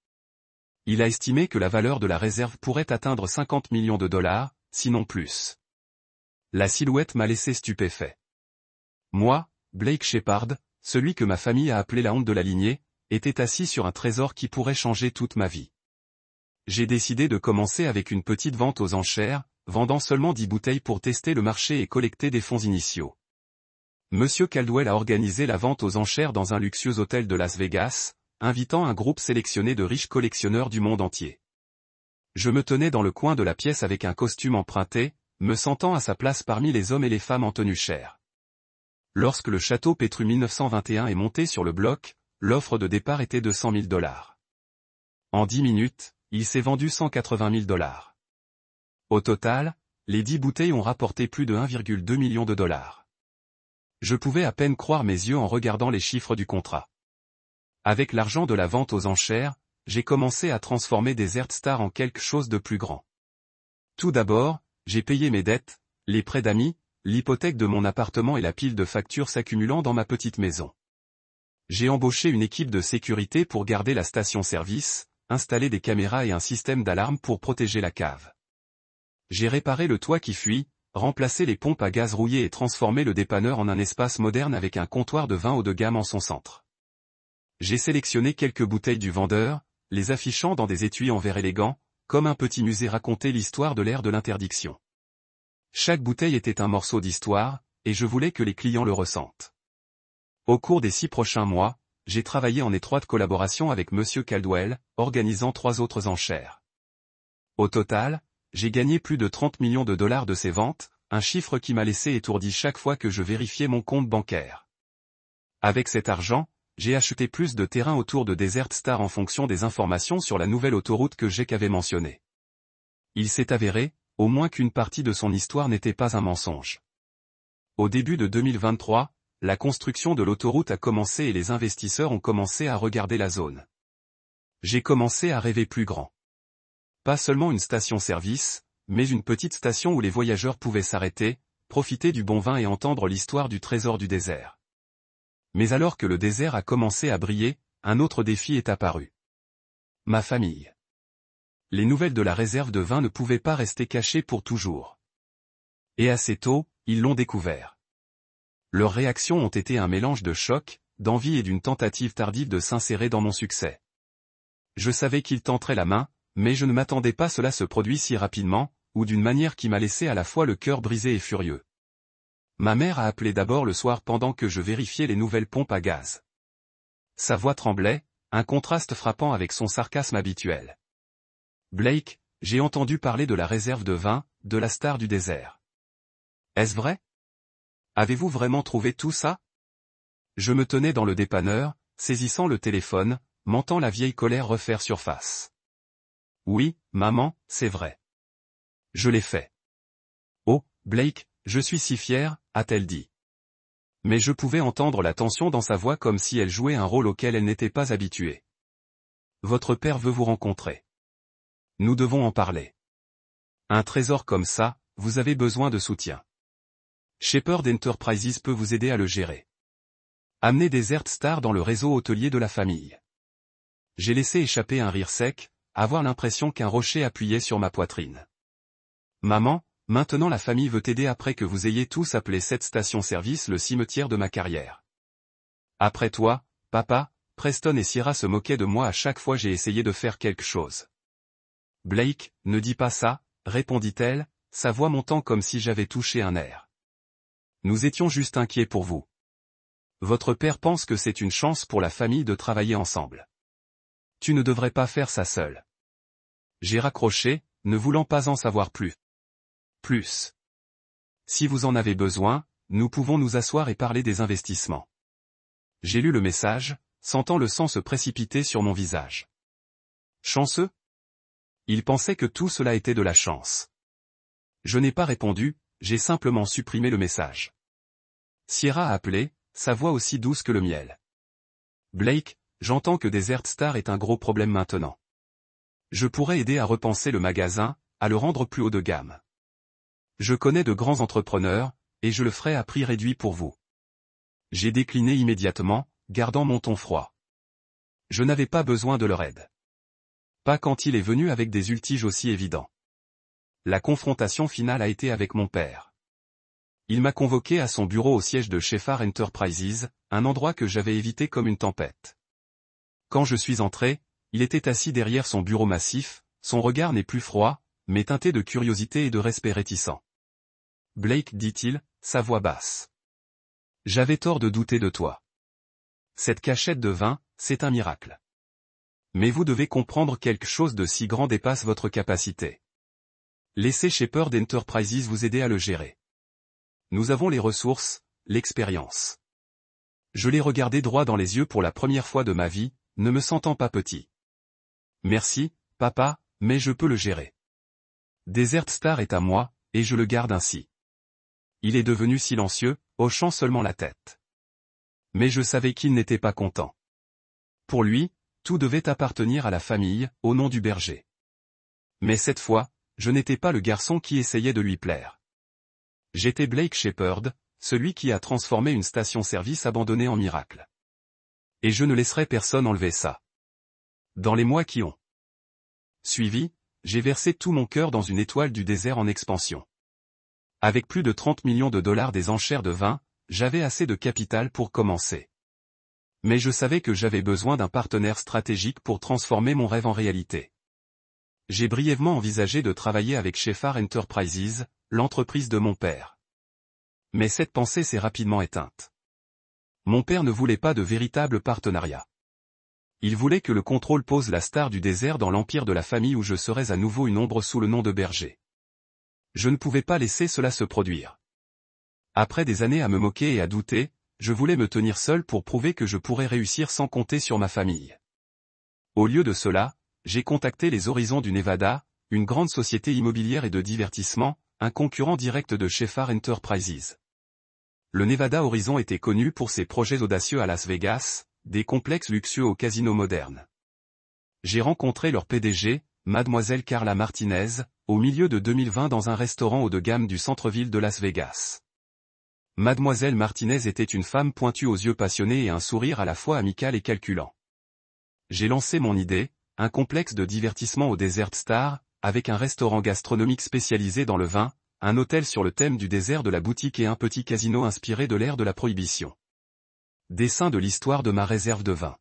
Il a estimé que la valeur de la réserve pourrait atteindre 50 millions de $, sinon plus. La silhouette m'a laissé stupéfait. Moi, Blake Shepard, celui que ma famille a appelé la honte de la lignée, était assis sur un trésor qui pourrait changer toute ma vie. J'ai décidé de commencer avec une petite vente aux enchères, vendant seulement 10 bouteilles pour tester le marché et collecter des fonds initiaux. Monsieur Caldwell a organisé la vente aux enchères dans un luxueux hôtel de Las Vegas, invitant un groupe sélectionné de riches collectionneurs du monde entier. Je me tenais dans le coin de la pièce avec un costume emprunté, me sentant à sa place parmi les hommes et les femmes en tenue chère. Lorsque le château Pétru 1921 est monté sur le bloc, l'offre de départ était de $100 000. En 10 minutes, il s'est vendu $180 000. Au total, les 10 bouteilles ont rapporté plus de 1,2 million de dollars. Je pouvais à peine croire mes yeux en regardant les chiffres du contrat. Avec l'argent de la vente aux enchères, j'ai commencé à transformer Desert Star en quelque chose de plus grand. Tout d'abord, j'ai payé mes dettes, les prêts d'amis, l'hypothèque de mon appartement et la pile de factures s'accumulant dans ma petite maison. J'ai embauché une équipe de sécurité pour garder la station-service, installer des caméras et un système d'alarme pour protéger la cave. J'ai réparé le toit qui fuit, remplacé les pompes à gaz rouillées et transformé le dépanneur en un espace moderne avec un comptoir de vin haut de gamme en son centre. J'ai sélectionné quelques bouteilles du vendeur, les affichant dans des étuis en verre élégant, comme un petit musée racontait l'histoire de l'ère de l'interdiction. Chaque bouteille était un morceau d'histoire, et je voulais que les clients le ressentent. Au cours des 6 prochains mois, j'ai travaillé en étroite collaboration avec Monsieur Caldwell, organisant 3 autres enchères. Au total, j'ai gagné plus de 30 millions de dollars de ces ventes, un chiffre qui m'a laissé étourdi chaque fois que je vérifiais mon compte bancaire. Avec cet argent, j'ai acheté plus de terrain autour de Desert Star en fonction des informations sur la nouvelle autoroute que Jake avait mentionnée. Il s'est avéré, au moins qu'une partie de son histoire n'était pas un mensonge. Au début de 2023, la construction de l'autoroute a commencé et les investisseurs ont commencé à regarder la zone. J'ai commencé à rêver plus grand. Pas seulement une station-service, mais une petite station où les voyageurs pouvaient s'arrêter, profiter du bon vin et entendre l'histoire du trésor du désert. Mais alors que le désert a commencé à briller, un autre défi est apparu. Ma famille. Les nouvelles de la réserve de vin ne pouvaient pas rester cachées pour toujours. Et assez tôt, ils l'ont découvert. Leurs réactions ont été un mélange de choc, d'envie et d'une tentative tardive de s'insérer dans mon succès. Je savais qu'ils tenteraient la main, mais je ne m'attendais pas à cela se produit si rapidement, ou d'une manière qui m'a laissé à la fois le cœur brisé et furieux. Ma mère a appelé d'abord le soir pendant que je vérifiais les nouvelles pompes à gaz. Sa voix tremblait, un contraste frappant avec son sarcasme habituel. Blake, j'ai entendu parler de la réserve de vin, de la star du désert. Est-ce vrai? Avez-vous vraiment trouvé tout ça? Je me tenais dans le dépanneur, saisissant le téléphone, mentant la vieille colère refaire surface. Oui, maman, c'est vrai. Je l'ai fait. Oh, Blake, je suis si fier, a-t-elle dit. Mais je pouvais entendre la tension dans sa voix comme si elle jouait un rôle auquel elle n'était pas habituée. Votre père veut vous rencontrer. Nous devons en parler. Un trésor comme ça, vous avez besoin de soutien. Shepherd Enterprises peut vous aider à le gérer. Amenez Desert Star dans le réseau hôtelier de la famille. J'ai laissé échapper un rire sec, avoir l'impression qu'un rocher appuyait sur ma poitrine. Maman, maintenant la famille veut t'aider après que vous ayez tous appelé cette station-service le cimetière de ma carrière. Après toi, papa, Preston et Sierra se moquaient de moi à chaque fois j'ai essayé de faire quelque chose. Blake, ne dis pas ça, répondit-elle, sa voix montant comme si j'avais touché un nerf. Nous étions juste inquiets pour vous. Votre père pense que c'est une chance pour la famille de travailler ensemble. Tu ne devrais pas faire ça seul. J'ai raccroché, ne voulant pas en savoir plus. Si vous en avez besoin, nous pouvons nous asseoir et parler des investissements. J'ai lu le message, sentant le sang se précipiter sur mon visage. Chanceux? Il pensait que tout cela était de la chance. Je n'ai pas répondu, j'ai simplement supprimé le message. Sierra a appelé, sa voix aussi douce que le miel. Blake, j'entends que Desert Star est un gros problème maintenant. Je pourrais aider à repenser le magasin, à le rendre plus haut de gamme. Je connais de grands entrepreneurs, et je le ferai à prix réduit pour vous. J'ai décliné immédiatement, gardant mon ton froid. Je n'avais pas besoin de leur aide. Pas quand il est venu avec des ultiges aussi évidents. La confrontation finale a été avec mon père. Il m'a convoqué à son bureau au siège de Shepherd Enterprises, un endroit que j'avais évité comme une tempête. Quand je suis entré, il était assis derrière son bureau massif, son regard n'est plus froid, mais teinté de curiosité et de respect réticent. Blake, dit-il, sa voix basse. J'avais tort de douter de toi. Cette cachette de vin, c'est un miracle. Mais vous devez comprendre quelque chose de si grand dépasse votre capacité. Laissez Shepherd Enterprises vous aider à le gérer. Nous avons les ressources, l'expérience. Je l'ai regardé droit dans les yeux pour la première fois de ma vie, ne me sentant pas petit. Merci, papa, mais je peux le gérer. Desert Star est à moi, et je le garde ainsi. Il est devenu silencieux, hochant seulement la tête. Mais je savais qu'il n'était pas content. Pour lui, tout devait appartenir à la famille, au nom du berger. Mais cette fois, je n'étais pas le garçon qui essayait de lui plaire. J'étais Blake Shepherd, celui qui a transformé une station-service abandonnée en miracle. Et je ne laisserai personne enlever ça. Dans les mois qui ont suivi, j'ai versé tout mon cœur dans une étoile du désert en expansion. Avec plus de 30 millions de dollars des enchères de vin, j'avais assez de capital pour commencer. Mais je savais que j'avais besoin d'un partenaire stratégique pour transformer mon rêve en réalité. J'ai brièvement envisagé de travailler avec Shepherd Enterprises, l'entreprise de mon père. Mais cette pensée s'est rapidement éteinte. Mon père ne voulait pas de véritable partenariat. Il voulait que le contrôle pose la star du désert dans l'empire de la famille où je serais à nouveau une ombre sous le nom de berger. Je ne pouvais pas laisser cela se produire. Après des années à me moquer et à douter, je voulais me tenir seul pour prouver que je pourrais réussir sans compter sur ma famille. Au lieu de cela, j'ai contacté les Horizons du Nevada, une grande société immobilière et de divertissement, un concurrent direct de Shepherd Enterprises. Le Nevada Horizon était connu pour ses projets audacieux à Las Vegas, des complexes luxueux aux casinos modernes. J'ai rencontré leur PDG, Mademoiselle Carla Martinez, au milieu de 2020 dans un restaurant haut de gamme du centre-ville de Las Vegas. Mademoiselle Martinez était une femme pointue aux yeux passionnés et un sourire à la fois amical et calculant. J'ai lancé mon idée, un complexe de divertissement au Desert Star, avec un restaurant gastronomique spécialisé dans le vin, un hôtel sur le thème du désert de la boutique et un petit casino inspiré de l'ère de la prohibition. Dessin de l'histoire de ma réserve de vin.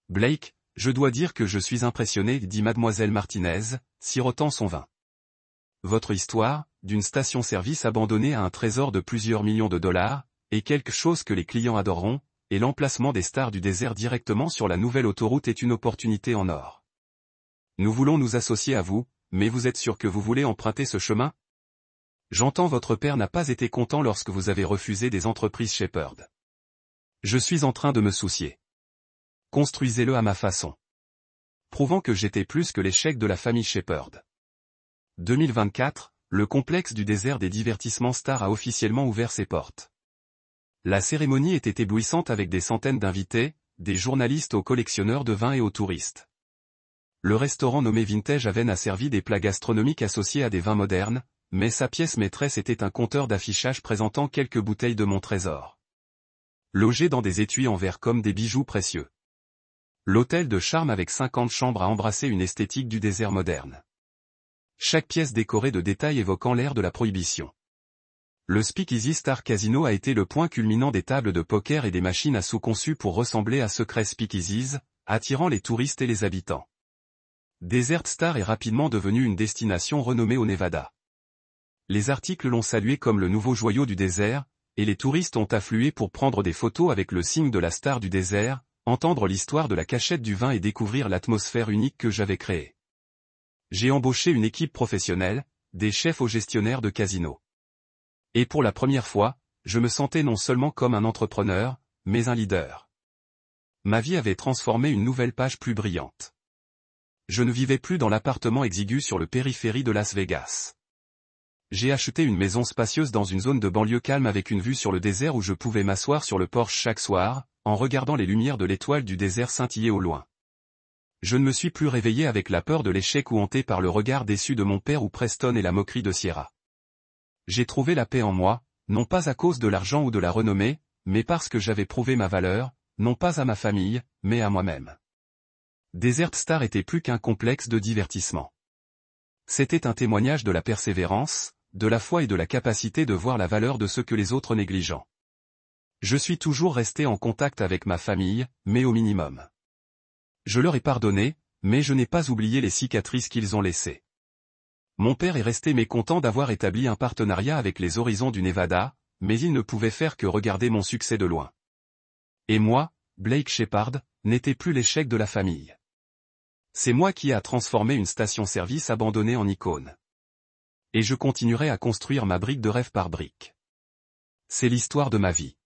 Blake, je dois dire que je suis impressionné, dit Mademoiselle Martinez, sirotant son vin. Votre histoire, d'une station-service abandonnée à un trésor de plusieurs millions de dollars, est quelque chose que les clients adoreront, et l'emplacement des stars du désert directement sur la nouvelle autoroute est une opportunité en or. Nous voulons nous associer à vous, mais vous êtes sûr que vous voulez emprunter ce chemin? J'entends votre père n'a pas été content lorsque vous avez refusé des entreprises Shepherd. Je suis en train de me soucier. Construisez-le à ma façon. Prouvant que j'étais plus que l'échec de la famille Shepherd. 2024, le complexe du désert des divertissements Star a officiellement ouvert ses portes. La cérémonie était éblouissante avec des centaines d'invités, des journalistes aux collectionneurs de vins et aux touristes. Le restaurant nommé Vintage Haven a servi des plats gastronomiques associés à des vins modernes, mais sa pièce maîtresse était un compteur d'affichage présentant quelques bouteilles de mon trésor. Logés dans des étuis en verre comme des bijoux précieux. L'hôtel de charme avec 50 chambres a embrassé une esthétique du désert moderne. Chaque pièce décorée de détails évoquant l'ère de la prohibition. Le Speakeasy Star Casino a été le point culminant des tables de poker et des machines à sous conçues pour ressembler à secrets speakeasies, attirant les touristes et les habitants. Desert Star est rapidement devenu une destination renommée au Nevada. Les articles l'ont salué comme le nouveau joyau du désert, et les touristes ont afflué pour prendre des photos avec le signe de la star du désert, entendre l'histoire de la cachette du vin et découvrir l'atmosphère unique que j'avais créée. J'ai embauché une équipe professionnelle, des chefs aux gestionnaires de casinos. Et pour la première fois, je me sentais non seulement comme un entrepreneur, mais un leader. Ma vie avait transformé une nouvelle page plus brillante. Je ne vivais plus dans l'appartement exigu sur le périphérie de Las Vegas. J'ai acheté une maison spacieuse dans une zone de banlieue calme avec une vue sur le désert où je pouvais m'asseoir sur le porche chaque soir, en regardant les lumières de l'étoile du désert scintiller au loin. Je ne me suis plus réveillé avec la peur de l'échec ou hanté par le regard déçu de mon père ou Preston et la moquerie de Sierra. J'ai trouvé la paix en moi, non pas à cause de l'argent ou de la renommée, mais parce que j'avais prouvé ma valeur, non pas à ma famille, mais à moi-même. Desert Star était plus qu'un complexe de divertissement. C'était un témoignage de la persévérance, de la foi et de la capacité de voir la valeur de ce que les autres négligeant. Je suis toujours resté en contact avec ma famille, mais au minimum. Je leur ai pardonné, mais je n'ai pas oublié les cicatrices qu'ils ont laissées. Mon père est resté mécontent d'avoir établi un partenariat avec les Horizons du Nevada, mais il ne pouvait faire que regarder mon succès de loin. Et moi, Blake Shepard, n'étais plus l'échec de la famille. C'est moi qui ai transformé une station-service abandonnée en icône. Et je continuerai à construire ma brique de rêve par brique. C'est l'histoire de ma vie.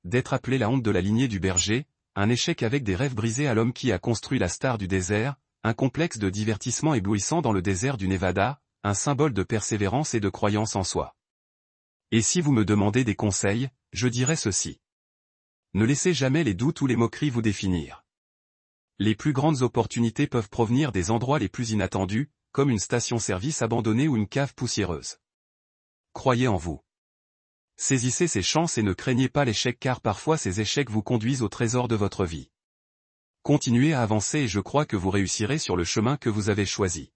D'être appelé la honte de la lignée du berger, un échec avec des rêves brisés à l'homme qui a construit la star du désert, un complexe de divertissement éblouissant dans le désert du Nevada, un symbole de persévérance et de croyance en soi. Et si vous me demandez des conseils, je dirais ceci. Ne laissez jamais les doutes ou les moqueries vous définir. Les plus grandes opportunités peuvent provenir des endroits les plus inattendus, comme une station-service abandonnée ou une cave poussiéreuse. Croyez en vous. Saisissez ces chances et ne craignez pas l'échec car parfois ces échecs vous conduisent au trésor de votre vie. Continuez à avancer et je crois que vous réussirez sur le chemin que vous avez choisi.